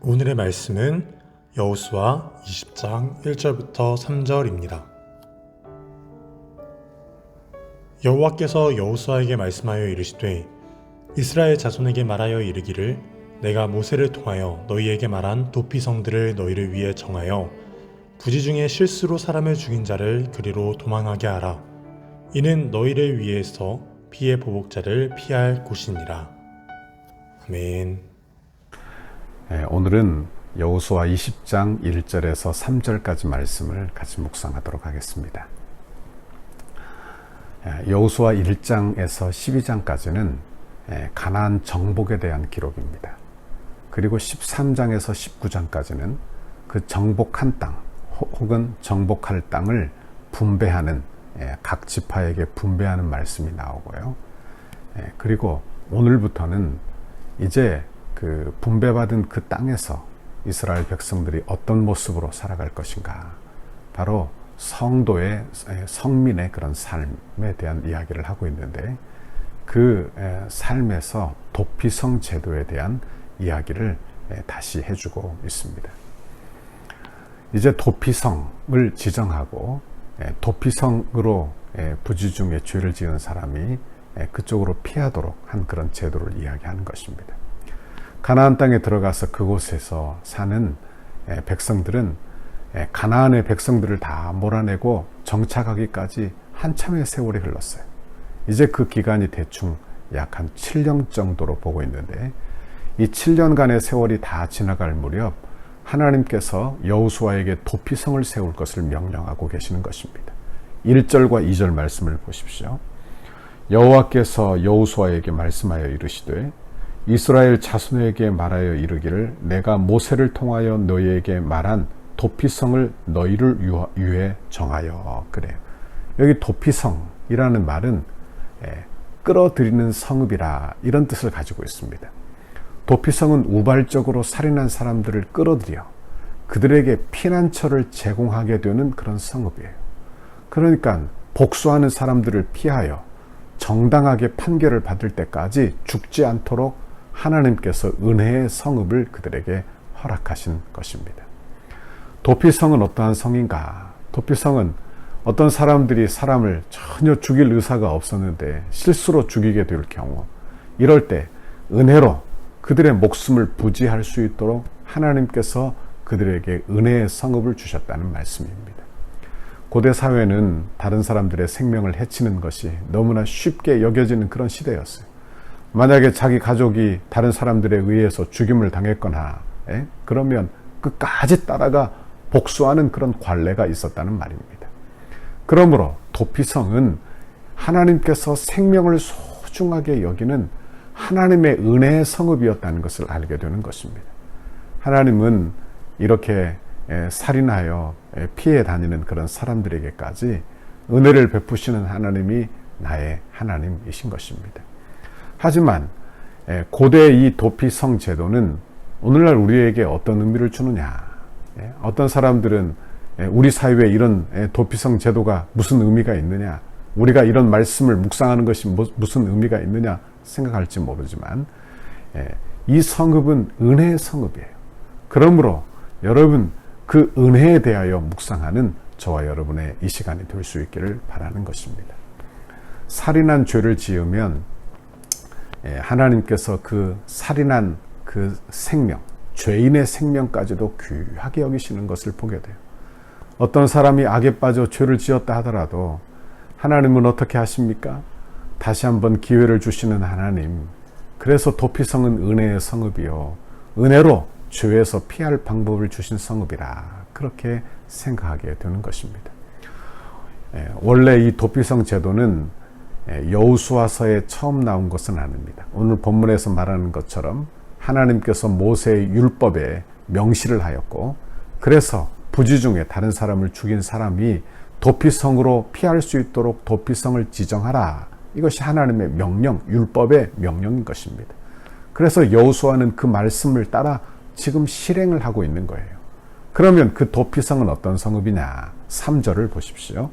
오늘의 말씀은 여호수아 20장 1절부터 3절입니다. 여호와께서 여호수아에게 말씀하여 이르시되 이스라엘 자손에게 말하여 이르기를 내가 모세를 통하여 너희에게 말한 도피성들을 너희를 위해 정하여 부지 중에 실수로 사람을 죽인 자를 그리로 도망하게 하라. 이는 너희를 위해서 피의 보복자를 피할 곳이니라. 아멘. 오늘은 여호수아 20장 1절에서 3절까지 말씀을 같이 묵상하도록 하겠습니다. 여호수아 1장에서 12장까지는 가나안 정복에 대한 기록입니다. 그리고 13장에서 19장까지는 그 정복한 땅 혹은 정복할 땅을 분배하는, 각 지파에게 분배하는 말씀이 나오고요. 그리고 오늘부터는 이제 그 분배받은 그 땅에서 이스라엘 백성들이 어떤 모습으로 살아갈 것인가, 바로 성도의, 성민의 그런 삶에 대한 이야기를 하고 있는데, 그 삶에서 도피성 제도에 대한 이야기를 다시 해주고 있습니다. 이제 도피성을 지정하고 도피성으로 부지 중에 죄를 지은 사람이 그쪽으로 피하도록 한 그런 제도를 이야기하는 것입니다. 가나안 땅에 들어가서 그곳에서 사는 백성들은 가나안의 백성들을 다 몰아내고 정착하기까지 한참의 세월이 흘렀어요. 이제 그 기간이 대충 약 한 7년 정도로 보고 있는데, 이 7년간의 세월이 다 지나갈 무렵 하나님께서 여호수아에게 도피성을 세울 것을 명령하고 계시는 것입니다. 1절과 2절 말씀을 보십시오. 여호와께서 여호수아에게 말씀하여 이르시되 이스라엘 자손에게 말하여 이르기를 내가 모세를 통하여 너희에게 말한 도피성을 너희를 위해 정하여. 그래요. 여기 도피성이라는 말은 끌어들이는 성읍이라, 이런 뜻을 가지고 있습니다. 도피성은 우발적으로 살인한 사람들을 끌어들여 그들에게 피난처를 제공하게 되는 그런 성읍이에요. 그러니까 복수하는 사람들을 피하여 정당하게 판결을 받을 때까지 죽지 않도록 하나님께서 은혜의 성읍을 그들에게 허락하신 것입니다. 도피성은 어떠한 성인가? 도피성은 어떤 사람들이 사람을 전혀 죽일 의사가 없었는데 실수로 죽이게 될 경우, 이럴 때 은혜로 그들의 목숨을 부지할 수 있도록 하나님께서 그들에게 은혜의 성읍을 주셨다는 말씀입니다. 고대 사회는 다른 사람들의 생명을 해치는 것이 너무나 쉽게 여겨지는 그런 시대였어요. 만약에 자기 가족이 다른 사람들에 의해서 죽임을 당했거나 그러면 끝까지 따라가 복수하는 그런 관례가 있었다는 말입니다. 그러므로 도피성은 하나님께서 생명을 소중하게 여기는 하나님의 은혜의 성읍이었다는 것을 알게 되는 것입니다. 하나님은 이렇게 살인하여 피해 다니는 그런 사람들에게까지 은혜를 베푸시는 하나님이 나의 하나님이신 것입니다. 하지만 고대의 이 도피성 제도는 오늘날 우리에게 어떤 의미를 주느냐? 어떤 사람들은 우리 사회에 이런 도피성 제도가 무슨 의미가 있느냐? 우리가 이런 말씀을 묵상하는 것이 무슨 의미가 있느냐 생각할지 모르지만, 이 성읍은 은혜의 성읍이에요. 그러므로 여러분, 그 은혜에 대하여 묵상하는 저와 여러분의 이 시간이 될 수 있기를 바라는 것입니다. 살인한 죄를 지으면 하나님께서 그 살인한 그 생명, 죄인의 생명까지도 귀하게 여기시는 것을 보게 돼요. 어떤 사람이 악에 빠져 죄를 지었다 하더라도 하나님은 어떻게 하십니까? 다시 한번 기회를 주시는 하나님. 그래서 도피성은 은혜의 성읍이요, 은혜로 죄에서 피할 방법을 주신 성읍이라, 그렇게 생각하게 되는 것입니다. 원래 이 도피성 제도는 여호수아서에 처음 나온 것은 아닙니다. 오늘 본문에서 말하는 것처럼 하나님께서 모세의 율법에 명시를 하였고, 그래서 부지 중에 다른 사람을 죽인 사람이 도피성으로 피할 수 있도록 도피성을 지정하라, 이것이 하나님의 명령, 율법의 명령인 것입니다. 그래서 여호수아는 그 말씀을 따라 지금 실행을 하고 있는 거예요. 그러면 그 도피성은 어떤 성읍이냐? 3절을 보십시오.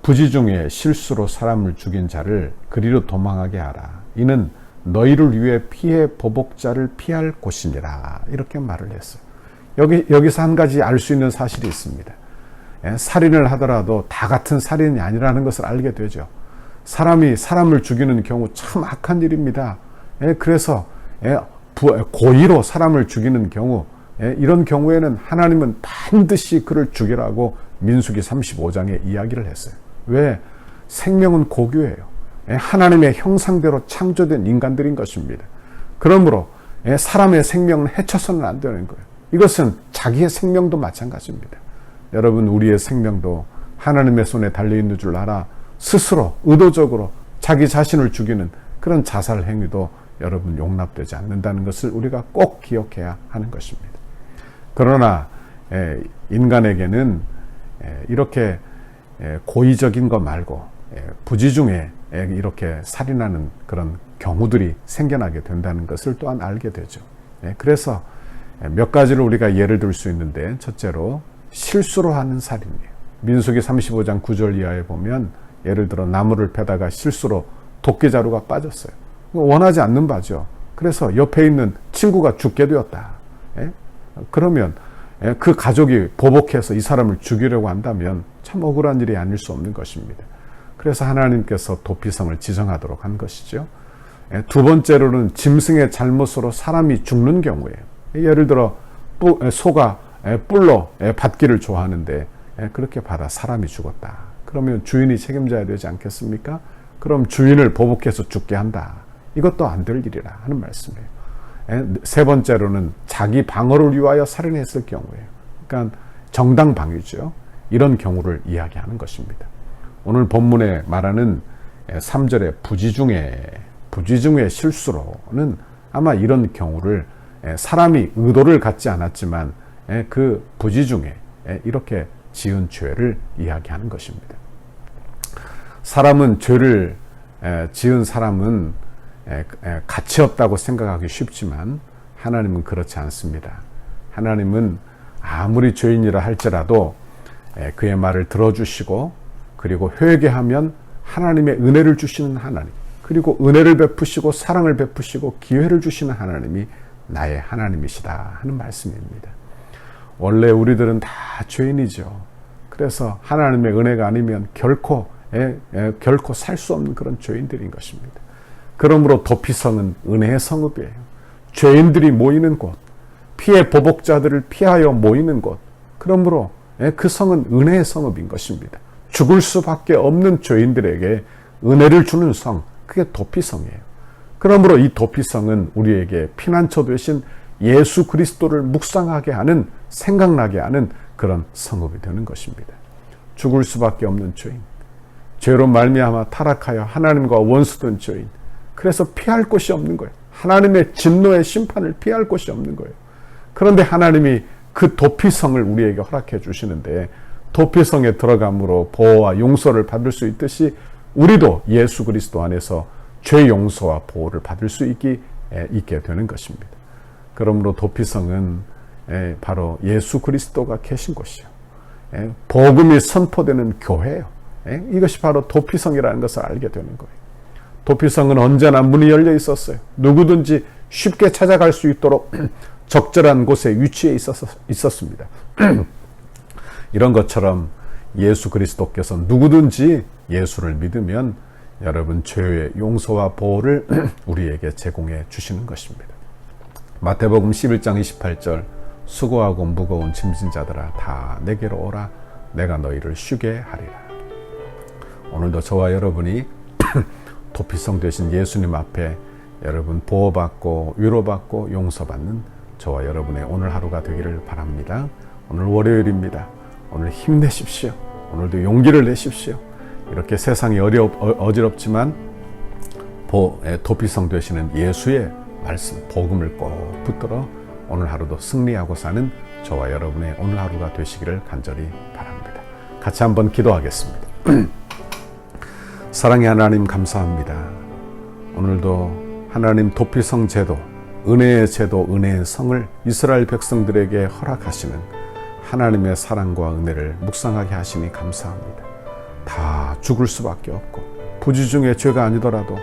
부지 중에 실수로 사람을 죽인 자를 그리로 도망하게 하라. 이는 너희를 위해 피해 보복자를 피할 곳이니라. 이렇게 말을 했어요. 여기서 한 가지 알 수 있는 사실이 있습니다. 살인을 하더라도 다 같은 살인이 아니라는 것을 알게 되죠. 사람이 사람을 죽이는 경우 참 악한 일입니다. 그래서 고의로 사람을 죽이는 경우, 이런 경우에는 하나님은 반드시 그를 죽이라고 민수기 35장에 이야기를 했어요. 왜? 생명은 고귀해요. 하나님의 형상대로 창조된 인간들인 것입니다. 그러므로 사람의 생명은 해쳐서는 안 되는 거예요. 이것은 자기의 생명도 마찬가지입니다. 여러분, 우리의 생명도 하나님의 손에 달려있는 줄 알아 스스로 의도적으로 자기 자신을 죽이는 그런 자살 행위도 여러분 용납되지 않는다는 것을 우리가 꼭 기억해야 하는 것입니다. 그러나 인간에게는 이렇게 고의적인 것 말고 부지중에 이렇게 살인하는 그런 경우들이 생겨나게 된다는 것을 또한 알게 되죠. 그래서 몇 가지를 우리가 예를 들 수 있는데, 첫째로 실수로 하는 살인이에요. 민수기 35장 9절 이하에 보면 예를 들어 나무를 패다가 실수로 도끼자루가 빠졌어요. 원하지 않는 바죠. 그래서 옆에 있는 친구가 죽게 되었다. 그러면 그 가족이 보복해서 이 사람을 죽이려고 한다면 참 억울한 일이 아닐 수 없는 것입니다. 그래서 하나님께서 도피성을 지정하도록 한 것이죠. 두 번째로는 짐승의 잘못으로 사람이 죽는 경우에요. 예를 들어 소가 뿔로 받기를 좋아하는데 그렇게 받아 사람이 죽었다. 그러면 주인이 책임져야 되지 않겠습니까? 그럼 주인을 보복해서 죽게 한다. 이것도 안 될 일이라 하는 말씀이에요. 세 번째로는 자기 방어를 위하여 살인했을 경우에요. 그러니까 정당방위죠. 이런 경우를 이야기하는 것입니다. 오늘 본문에 말하는 3절의 부지중의 실수로는 아마 이런 경우를 사람이 의도를 갖지 않았지만 그 부지중에 이렇게 지은 죄를 이야기하는 것입니다. 사람은 죄를 지은 사람은 가치 없다고 생각하기 쉽지만 하나님은 그렇지 않습니다. 하나님은 아무리 죄인이라 할지라도 그의 말을 들어주시고 그리고 회개하면 하나님의 은혜를 주시는 하나님, 그리고 은혜를 베푸시고 사랑을 베푸시고 기회를 주시는 하나님이 나의 하나님이시다 하는 말씀입니다. 원래 우리들은 다 죄인이죠. 그래서 하나님의 은혜가 아니면 결코 살 수 없는 그런 죄인들인 것입니다. 그러므로 도피성은 은혜의 성읍이에요. 죄인들이 모이는 곳, 피해 보복자들을 피하여 모이는 곳, 그러므로 그 성은 은혜의 성읍인 것입니다. 죽을 수밖에 없는 죄인들에게 은혜를 주는 성, 그게 도피성이에요. 그러므로 이 도피성은 우리에게 피난처 되신 예수 그리스도를 묵상하게 하는, 생각나게 하는 그런 성읍이 되는 것입니다. 죽을 수밖에 없는 죄인, 죄로 말미암아 타락하여 하나님과 원수된 죄인, 그래서 피할 곳이 없는 거예요. 하나님의 진노의 심판을 피할 곳이 없는 거예요. 그런데 하나님이 그 도피성을 우리에게 허락해 주시는데, 도피성에 들어감으로 보호와 용서를 받을 수 있듯이 우리도 예수 그리스도 안에서 죄 용서와 보호를 받을 수 있게 되는 것입니다. 그러므로 도피성은 바로 예수 그리스도가 계신 곳이요, 복음이 선포되는 교회예요. 이것이 바로 도피성이라는 것을 알게 되는 거예요. 도피성은 언제나 문이 열려 있었어요. 누구든지 쉽게 찾아갈 수 있도록 적절한 곳에 위치해 있었습니다. 이런 것처럼 예수 그리스도께서 누구든지 예수를 믿으면 여러분 죄의 용서와 보호를 우리에게 제공해 주시는 것입니다. 마태복음 11장 28절, 수고하고 무거운 짐진 자들아 다 내게로 오라, 내가 너희를 쉬게 하리라. 오늘도 저와 여러분이 도피성 되신 예수님 앞에 여러분 보호받고 위로받고 용서받는 저와 여러분의 오늘 하루가 되기를 바랍니다. 오늘 월요일입니다. 오늘 힘내십시오. 오늘도 용기를 내십시오. 이렇게 세상이 어지럽지만 도피성 되시는 예수의 말씀, 복음을 꼭 붙들어 오늘 하루도 승리하고 사는 저와 여러분의 오늘 하루가 되시기를 간절히 바랍니다. 같이 한번 기도하겠습니다. 사랑의 하나님, 감사합니다. 오늘도 하나님 도피성 제도, 은혜의 제도, 은혜의 성을 이스라엘 백성들에게 허락하시는 하나님의 사랑과 은혜를 묵상하게 하시니 감사합니다. 다 죽을 수밖에 없고 부지중의 죄가 아니더라도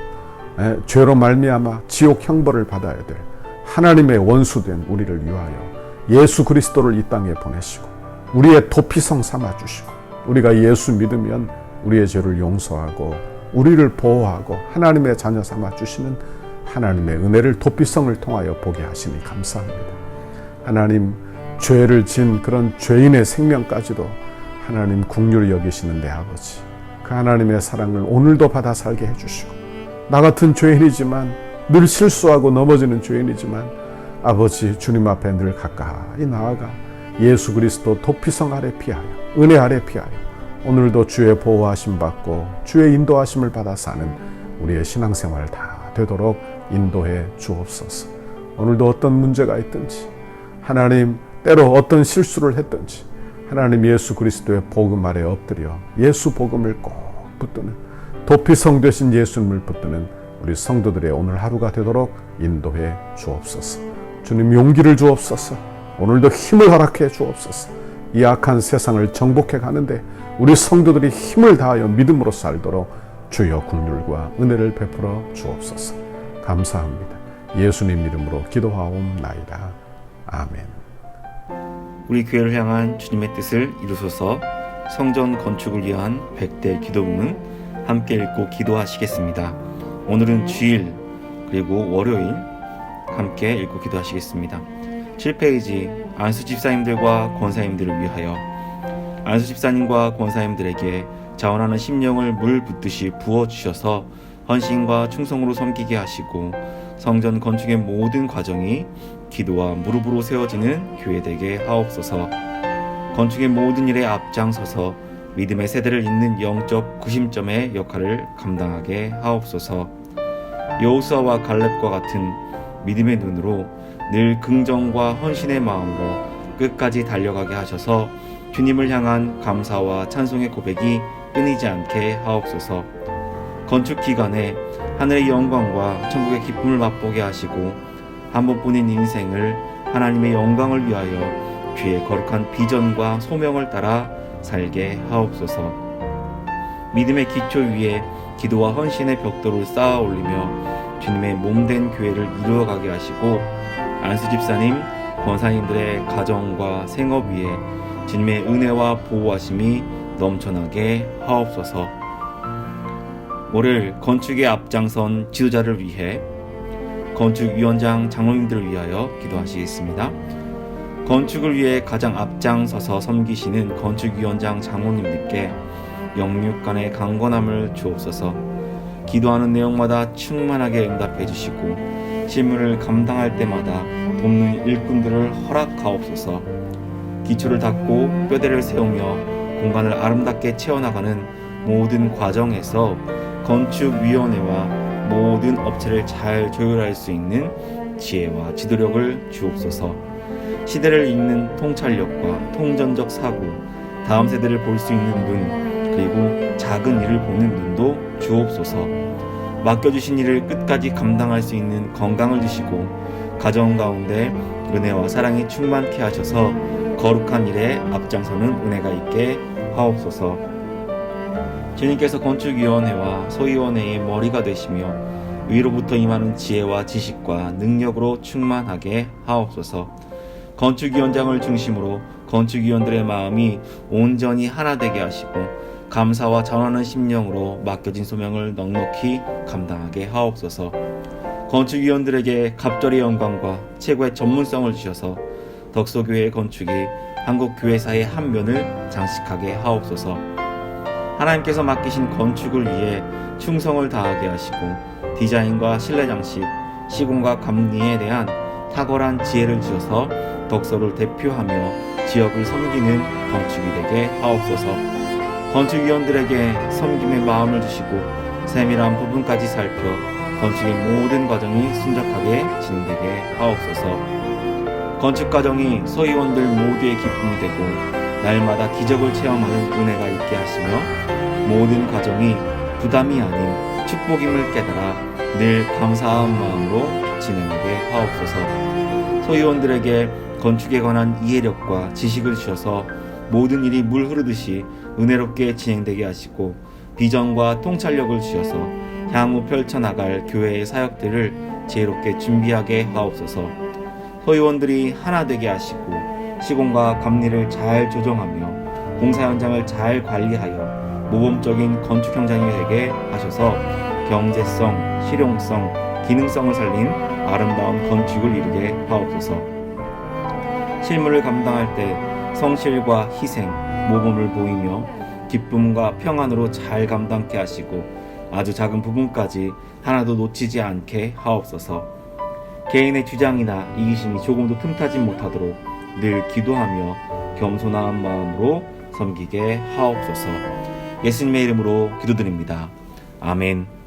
죄로 말미암아 지옥 형벌을 받아야 될 하나님의 원수된 우리를 위하여 예수 그리스도를 이 땅에 보내시고 우리의 도피성 삼아주시고 우리가 예수 믿으면 우리의 죄를 용서하고 우리를 보호하고 하나님의 자녀 삼아주시는 하나님의 은혜를 도피성을 통하여 보게 하시니 감사합니다. 하나님, 죄를 진 그런 죄인의 생명까지도 하나님 긍휼히 여기시는 내 아버지, 그 하나님의 사랑을 오늘도 받아 살게 해주시고 나 같은 죄인이지만 늘 실수하고 넘어지는 죄인이지만 아버지 주님 앞에 늘 가까이 나아가 예수 그리스도 도피성 아래 피하여 은혜 아래 피하여 오늘도 주의 보호하심 받고 주의 인도하심을 받아 사는 우리의 신앙생활 다 되도록 인도해 주옵소서. 오늘도 어떤 문제가 있든지 하나님 때로 어떤 실수를 했든지 하나님 예수 그리스도의 복음 아래 엎드려 예수 복음을 꼭 붙드는 도피성 되신 예수님을 붙드는 우리 성도들의 오늘 하루가 되도록 인도해 주옵소서. 주님 용기를 주옵소서. 오늘도 힘을 허락해 주옵소서. 이 악한 세상을 정복해 가는데 우리 성도들이 힘을 다하여 믿음으로 살도록 주여 긍휼과 은혜를 베풀어 주옵소서. 감사합니다. 예수님 이름으로 기도하옵나이다. 아멘. 우리 교회를 향한 주님의 뜻을 이루소서. 성전 건축을 위한 100대 기도문은 함께 읽고 기도하시겠습니다. 오늘은 주일 그리고 월요일 함께 읽고 기도하시겠습니다. 7페이지 안수 집사님들과 권사님들을 위하여 안수 집사님과 권사님들에게 자원하는 심령을 물 붓듯이 부어주셔서 헌신과 충성으로 섬기게 하시고 성전 건축의 모든 과정이 기도와 무릎으로 세워지는 교회 되게 하옵소서. 건축의 모든 일에 앞장서서 믿음의 세대를 잇는 영적 구심점의 역할을 감당하게 하옵소서. 여호수아와 갈렙과 같은 믿음의 눈으로 늘 긍정과 헌신의 마음으로 끝까지 달려가게 하셔서 주님을 향한 감사와 찬송의 고백이 끊이지 않게 하옵소서. 건축 기간에 하늘의 영광과 천국의 기쁨을 맛보게 하시고 한 번뿐인 인생을 하나님의 영광을 위하여 주의 거룩한 비전과 소명을 따라 살게 하옵소서. 믿음의 기초 위에 기도와 헌신의 벽돌을 쌓아 올리며 주님의 몸된 교회를 이루어가게 하시고 안수 집사님, 권사님들의 가정과 생업 위에 주님의 은혜와 보호하심이 넘쳐나게 하옵소서. 올해 건축에 앞장선 지도자를 위해 건축위원장 장로님들을 위하여 기도하시겠습니다. 건축을 위해 가장 앞장서서 섬기시는 건축위원장 장로님들께 영육간의 강건함을 주옵소서. 기도하는 내용마다 충만하게 응답해 주시고 실무를 감당할 때마다 돕는 일꾼들을 허락하옵소서. 기초를 닦고 뼈대를 세우며 공간을 아름답게 채워나가는 모든 과정에서 건축위원회와 모든 업체를 잘 조율할 수 있는 지혜와 지도력을 주옵소서. 시대를 읽는 통찰력과 통전적 사고, 다음 세대를 볼 수 있는 눈, 그리고 작은 일을 보는 눈도 주옵소서. 맡겨주신 일을 끝까지 감당할 수 있는 건강을 주시고 가정 가운데 은혜와 사랑이 충만케 하셔서 거룩한 일에 앞장서는 은혜가 있게 하옵소서. 주님께서 건축위원회와 소위원회의 머리가 되시며 위로부터 임하는 지혜와 지식과 능력으로 충만하게 하옵소서. 건축위원장을 중심으로 건축위원들의 마음이 온전히 하나 되게 하시고 감사와 전하는 심령으로 맡겨진 소명을 넉넉히 감당하게 하옵소서. 건축위원들에게 갑절의 영광과 최고의 전문성을 주셔서 덕소교회의 건축이 한국 교회사의 한 면을 장식하게 하옵소서. 하나님께서 맡기신 건축을 위해 충성을 다하게 하시고 디자인과 실내 장식, 시공과 감리에 대한 탁월한 지혜를 주셔서 덕소를 대표하며 지역을 섬기는 건축이 되게 하옵소서. 건축위원들에게 섬김의 마음을 주시고 세밀한 부분까지 살펴 건축의 모든 과정이 순적하게 진행되게 하옵소서. 건축 과정이 소위원들 모두의 기쁨이 되고 날마다 기적을 체험하는 은혜가 있게 하시며 모든 과정이 부담이 아닌 축복임을 깨달아 늘 감사한 마음으로 진행하게 하옵소서. 소위원들에게 건축에 관한 이해력과 지식을 주셔서 모든 일이 물 흐르듯이 은혜롭게 진행되게 하시고 비전과 통찰력을 주셔서 향후 펼쳐나갈 교회의 사역들을 지혜롭게 준비하게 하옵소서. 소위원들이 하나 되게 하시고 시공과 감리를 잘 조정하며 공사 현장을 잘 관리하여 모범적인 건축 현장이 되게 하셔서 경제성, 실용성, 기능성을 살린 아름다운 건축을 이루게 하옵소서. 실무를 감당할 때 성실과 희생, 모범을 보이며 기쁨과 평안으로 잘 감당케 하시고 아주 작은 부분까지 하나도 놓치지 않게 하옵소서. 개인의 주장이나 이기심이 조금도 틈타지 못하도록 늘 기도하며 겸손한 마음으로 섬기게 하옵소서. 예수님의 이름으로 기도드립니다. 아멘.